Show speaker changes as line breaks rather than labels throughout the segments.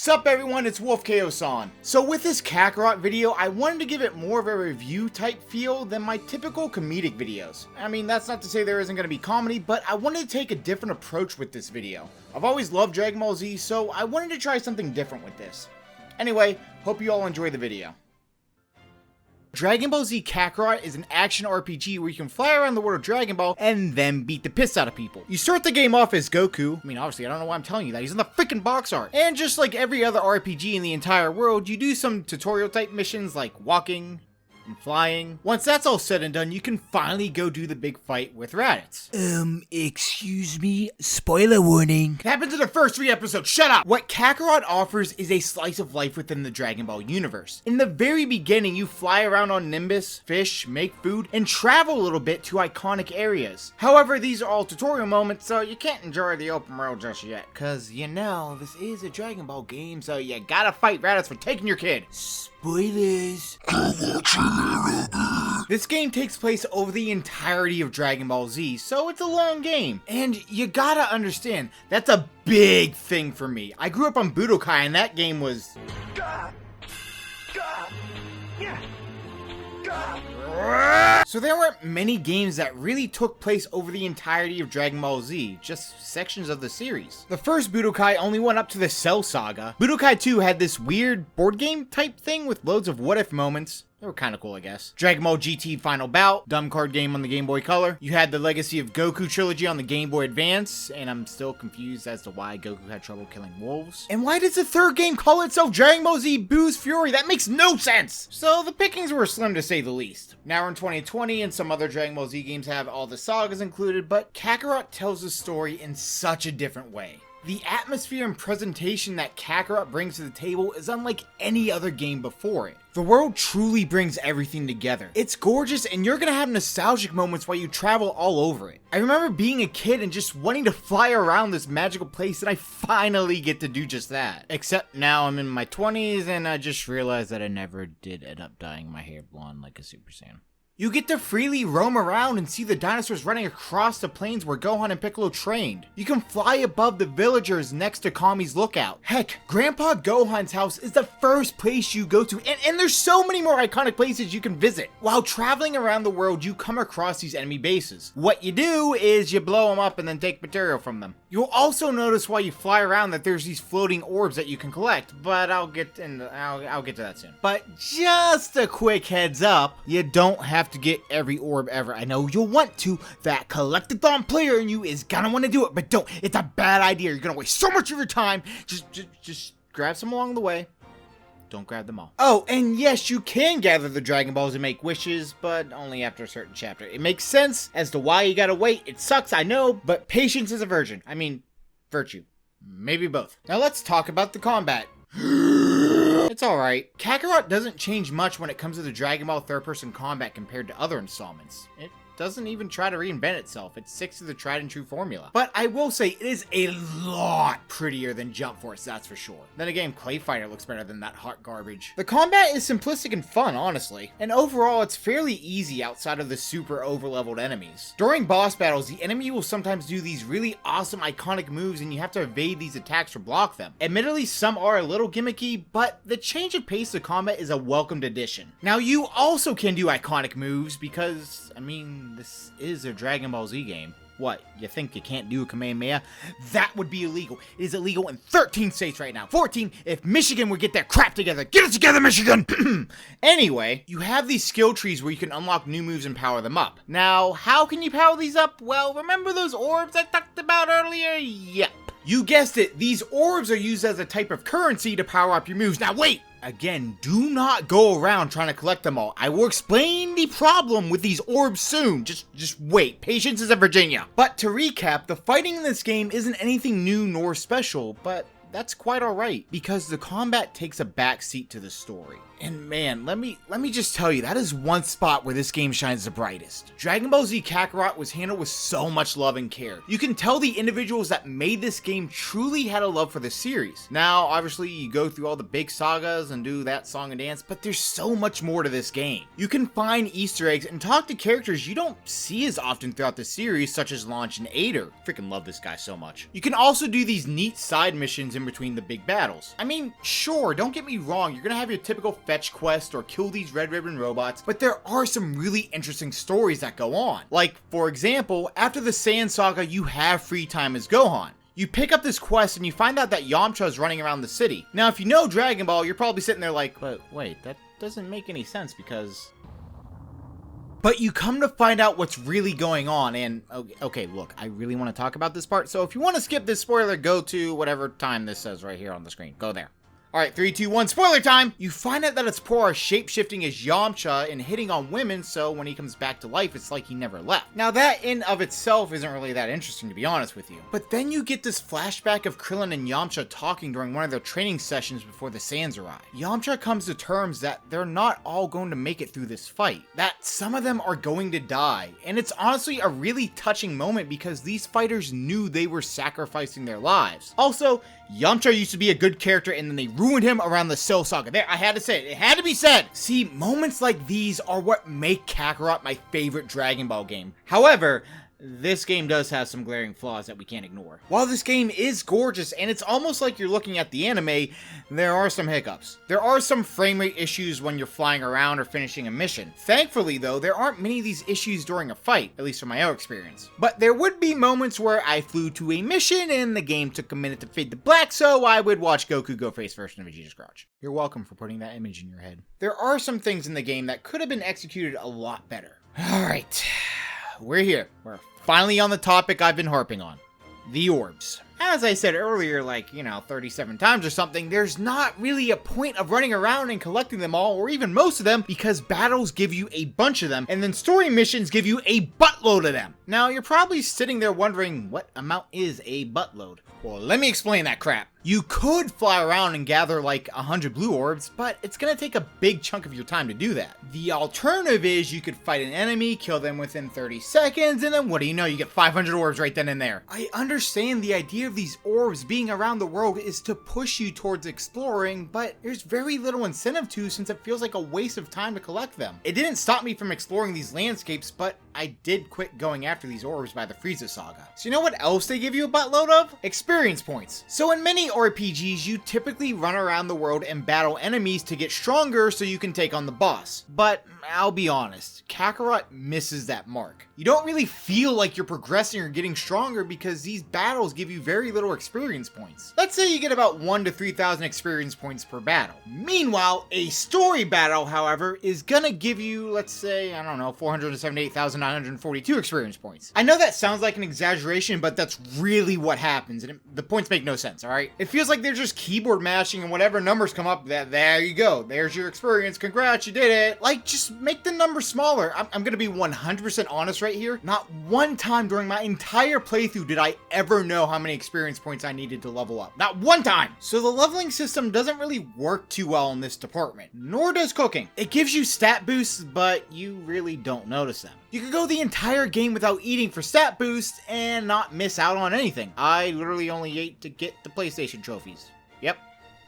Sup everyone, it's Wolfkaosaun. So with this Kakarot video, I wanted to give it more of a review type feel than my typical comedic videos. I mean, that's not to say there isn't going to be comedy, but I wanted to take a different approach with this video. I've always loved Dragon Ball Z, so I wanted to try something different with this. Anyway, hope you all enjoy the video. Dragon Ball Z Kakarot is an action RPG where you can fly around the world of Dragon Ball and then beat the piss out of people. You start the game off as Goku. I mean, obviously, I don't know why I'm telling you that. He's in the freaking box art. And just like every other RPG in the entire world, you do some tutorial type missions like walking and flying. Once that's all said and done, you can finally go do the big fight with Raditz.
Excuse me? Spoiler warning.
It happens in the first 3 episodes, shut up! What Kakarot offers is a slice of life within the Dragon Ball universe. In the very beginning, you fly around on Nimbus, fish, make food, and travel a little bit to iconic areas. However, these are all tutorial moments, so you can't enjoy the open world just yet. Cause, you know, this is a Dragon Ball game, so you gotta fight Raditz for taking your kid.
Spoilers.
This game takes place over the entirety of Dragon Ball Z, so it's a long game. And you gotta understand, that's a big thing for me. I grew up on Budokai and that game was... So there weren't many games that really took place over the entirety of Dragon Ball Z, just sections of the series. The first Budokai only went up to the Cell Saga. Budokai 2 had this weird board game type thing with loads of what if moments. They were kind of cool, I guess. Dragon Ball GT Final Bout, dumb card game on the Game Boy Color. You had the Legacy of Goku trilogy on the Game Boy Advance, and I'm still confused as to why Goku had trouble killing wolves. And why does the third game call itself Dragon Ball Z Boo's Fury? That makes no sense! So the pickings were slim to say the least. Now we're in 2020, and some other Dragon Ball Z games have all the sagas included, but Kakarot tells the story in such a different way. The atmosphere and presentation that Kakarot brings to the table is unlike any other game before it. The world truly brings everything together. It's gorgeous and you're gonna have nostalgic moments while you travel all over it. I remember being a kid and just wanting to fly around this magical place, and I finally get to do just that. Except now I'm in my 20s and I just realized that I never did end up dyeing my hair blonde like a Super Saiyan. You get to freely roam around and see the dinosaurs running across the plains where Gohan and Piccolo trained. You can fly above the villagers next to Kami's lookout. Heck, Grandpa Gohan's house is the first place you go to, and there's so many more iconic places you can visit. While traveling around the world, you come across these enemy bases. What you do is you blow them up and then take material from them. You'll also notice while you fly around that there's these floating orbs that you can collect, but I'll get to that soon. But just a quick heads up, you don't have to get every orb ever. I know you'll want to. That collectathon player in you is gonna want to do it, but don't. It's a bad idea. You're gonna waste so much of your time. Just grab some along the way. Don't grab them all. Oh, and yes, you can gather the Dragon Balls and make wishes, but only after a certain chapter. It makes sense as to why you gotta wait. It sucks, I know, but patience is a virtue. Virtue. Maybe both. Now let's talk about the combat. It's alright. Kakarot doesn't change much when it comes to the Dragon Ball third-person combat compared to other installments. It doesn't even try to reinvent itself. It sticks to the tried and true formula. But I will say, it is a lot prettier than Jump Force, that's for sure. Then again, Clay Fighter looks better than that hot garbage. The combat is simplistic and fun, honestly. And overall, it's fairly easy outside of the super over-leveled enemies. During boss battles, the enemy will sometimes do these really awesome iconic moves and you have to evade these attacks or block them. Admittedly, some are a little gimmicky, but the change of pace of combat is a welcomed addition. Now, you also can do iconic moves because, this is a Dragon Ball Z game. What, you think you can't do a Kamehameha? That would be illegal. It is illegal in 13 states right now. 14 if Michigan would get their crap together. Get it together, Michigan! Anyway, you have these skill trees where you can unlock new moves and power them up. Now, how can you power these up? Well, remember those orbs I talked about earlier? Yep. You guessed it, these orbs are used as a type of currency to power up your moves. Now wait! Again, do not go around trying to collect them all. I will explain the problem with these orbs soon. Just wait. Patience is a Virginia. But to recap, the fighting in this game isn't anything new nor special, but that's quite alright, because the combat takes a backseat to the story. And man, let me just tell you, that is one spot where this game shines the brightest. Dragon Ball Z Kakarot was handled with so much love and care. You can tell the individuals that made this game truly had a love for the series. Now, obviously, you go through all the big sagas and do that song and dance, but there's so much more to this game. You can find Easter eggs and talk to characters you don't see as often throughout the series, such as Launch and Ader. Freaking love this guy so much. You can also do these neat side missions in between the big battles. I mean, sure, don't get me wrong, you're gonna have your typical fetch quest or kill these red ribbon robots, but there are some really interesting stories that go on. Like, for example, after the Saiyan saga, you have free time as Gohan. You pick up this quest and you find out that Yamcha is running around the city. Now, if you know Dragon Ball, you're probably sitting there like, but wait, that doesn't make any sense because... But you come to find out what's really going on, and okay, look, I really want to talk about this part, so if you want to skip this spoiler, go to whatever time this says right here on the screen. Go there. Alright, 3, 2, 1, spoiler time! You find out that it's Porra shape-shifting as Yamcha and hitting on women, so when he comes back to life, it's like he never left. Now that in of itself isn't really that interesting, to be honest with you. But then you get this flashback of Krillin and Yamcha talking during one of their training sessions before the Saiyans arrive. Yamcha comes to terms that they're not all going to make it through this fight, that some of them are going to die, and it's honestly a really touching moment because these fighters knew they were sacrificing their lives. Also, Yamcha used to be a good character and then they ruined him around the Cell Saga. There, I had to say it. It had to be said. See, moments like these are what make Kakarot my favorite Dragon Ball game. However, this game does have some glaring flaws that we can't ignore. While this game is gorgeous and it's almost like you're looking at the anime, there are some hiccups. There are some frame rate issues when you're flying around or finishing a mission. Thankfully though, there aren't many of these issues during a fight, at least from my own experience. But there would be moments where I flew to a mission and the game took a minute to fade to black, so I would watch Goku go face first in Vegeta's crotch. You're welcome for putting that image in your head. There are some things in the game that could have been executed a lot better. Alright, we're here. We're finally on the topic I've been harping on. The orbs. As I said earlier, like, 37 times or something, there's not really a point of running around and collecting them all, or even most of them, because battles give you a bunch of them, and then story missions give you a buttload of them. Now, you're probably sitting there wondering, what amount is a buttload? Well, let me explain that crap. You could fly around and gather like 100 blue orbs, but it's gonna take a big chunk of your time to do that. The alternative is you could fight an enemy, kill them within 30 seconds, and then what do you know, you get 500 orbs right then and there. I understand the idea of these orbs being around the world is to push you towards exploring, but there's very little incentive to since it feels like a waste of time to collect them. It didn't stop me from exploring these landscapes, but I did quit going after these orbs by the Frieza saga. So you know what else they give you a buttload of? Experience points. So in many RPGs, you typically run around the world and battle enemies to get stronger so you can take on the boss. But I'll be honest, Kakarot misses that mark. You don't really feel like you're progressing or getting stronger because these battles give you very little experience points. Let's say you get about 1,000 to 3,000 experience points per battle. Meanwhile, a story battle, however, is gonna give you, let's say, 478,942 experience points. I know that sounds like an exaggeration, but that's really what happens, and the points make no sense, alright? It feels like they're just keyboard mashing and whatever numbers come up, there you go, there's your experience, congrats, you did it. Like, just make the number smaller. I'm gonna be 100% honest right here. Not one time during my entire playthrough did I ever know how many experience points I needed to level up. Not one time! So the leveling system doesn't really work too well in this department, nor does cooking. It gives you stat boosts, but you really don't notice them. You could go the entire game without eating for stat boosts and not miss out on anything. I literally only ate to get the PlayStation trophies. Yep.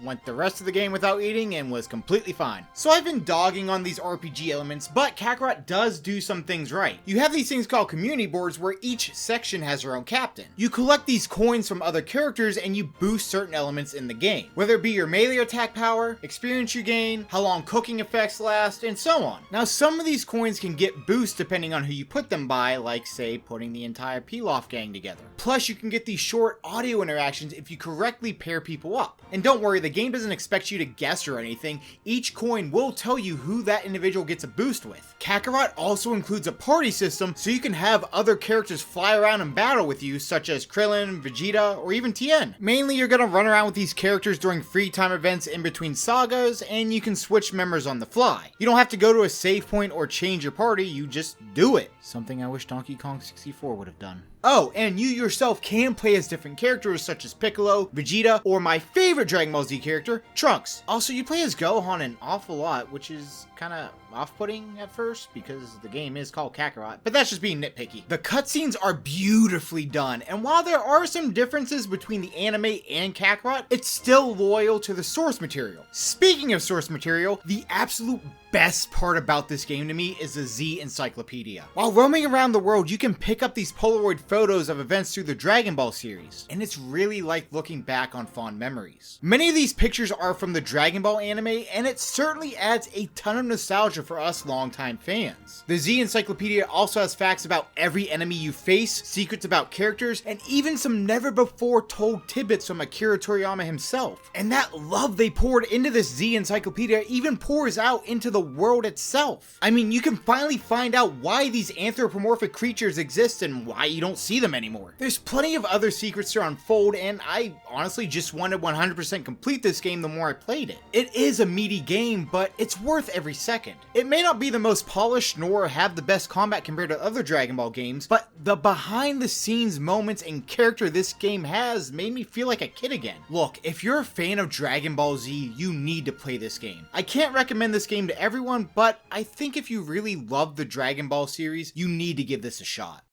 Went the rest of the game without eating and was completely fine. So I've been dogging on these RPG elements, but Kakarot does do some things right. You have these things called community boards where each section has their own captain. You collect these coins from other characters and you boost certain elements in the game. Whether it be your melee attack power, experience you gain, how long cooking effects last, and so on. Now some of these coins can get boosts depending on who you put them by, like say putting the entire Pilaf gang together. Plus you can get these short audio interactions if you correctly pair people up. And don't worry, the game doesn't expect you to guess or anything. Each coin will tell you who that individual gets a boost with. Kakarot also includes a party system so you can have other characters fly around and battle with you, such as Krillin, Vegeta, or even Tien. Mainly you're gonna run around with these characters during free time events in between sagas, and you can switch members on the fly. You don't have to go to a save point or change your party, you just do it. Something I wish Donkey Kong 64 would have done. Oh, and you yourself can play as different characters such as Piccolo, Vegeta, or my favorite Dragon Ball Z Z character, Trunks. Also, you play as Gohan an awful lot, which is kind of off-putting at first because the game is called Kakarot, but that's just being nitpicky. The cutscenes are beautifully done, and while there are some differences between the anime and Kakarot, it's still loyal to the source material. Speaking of source material, the absolute best part about this game to me is the Z Encyclopedia. While roaming around the world, you can pick up these Polaroid photos of events through the Dragon Ball series, and it's really like looking back on fond memories. Many of these pictures are from the Dragon Ball anime, and it certainly adds a ton of nostalgia for us longtime fans. The Z Encyclopedia also has facts about every enemy you face, secrets about characters, and even some never before told tidbits from Akira Toriyama himself. And that love they poured into this Z Encyclopedia even pours out into the world itself. I mean, you can finally find out why these anthropomorphic creatures exist and why you don't see them anymore. There's plenty of other secrets to unfold, and I honestly just wanted 100% complete this game the more I played it. It is a meaty game, but it's worth every second. It may not be the most polished nor have the best combat compared to other Dragon Ball games, but the behind the scenes moments and character this game has made me feel like a kid again. Look, if you're a fan of Dragon Ball Z, you need to play this game. I can't recommend this game to everyone, but I think if you really love the Dragon Ball series, you need to give this a shot.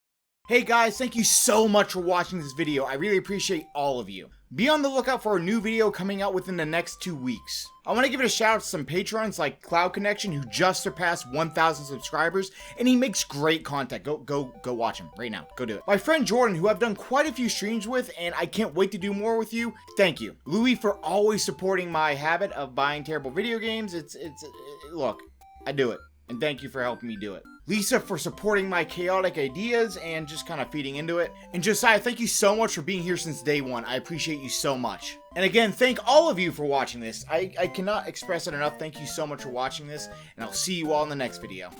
Hey guys, thank you so much for watching this video. I really appreciate all of you. Be on the lookout for a new video coming out within the next 2 weeks. I want to give it a shout out to some patrons like Cloud Connection, who just surpassed 1,000 subscribers, and he makes great content. Go watch him right now. Go do it. My friend Jordan, who I've done quite a few streams with, and I can't wait to do more with you. Thank you. Louis for always supporting my habit of buying terrible video games. Look, I do it, and thank you for helping me do it. Lisa for supporting my chaotic ideas and just kind of feeding into it. And Josiah, thank you so much for being here since day one. I appreciate you so much. And again, thank all of you for watching this. I cannot express it enough. Thank you so much for watching this, and I'll see you all in the next video.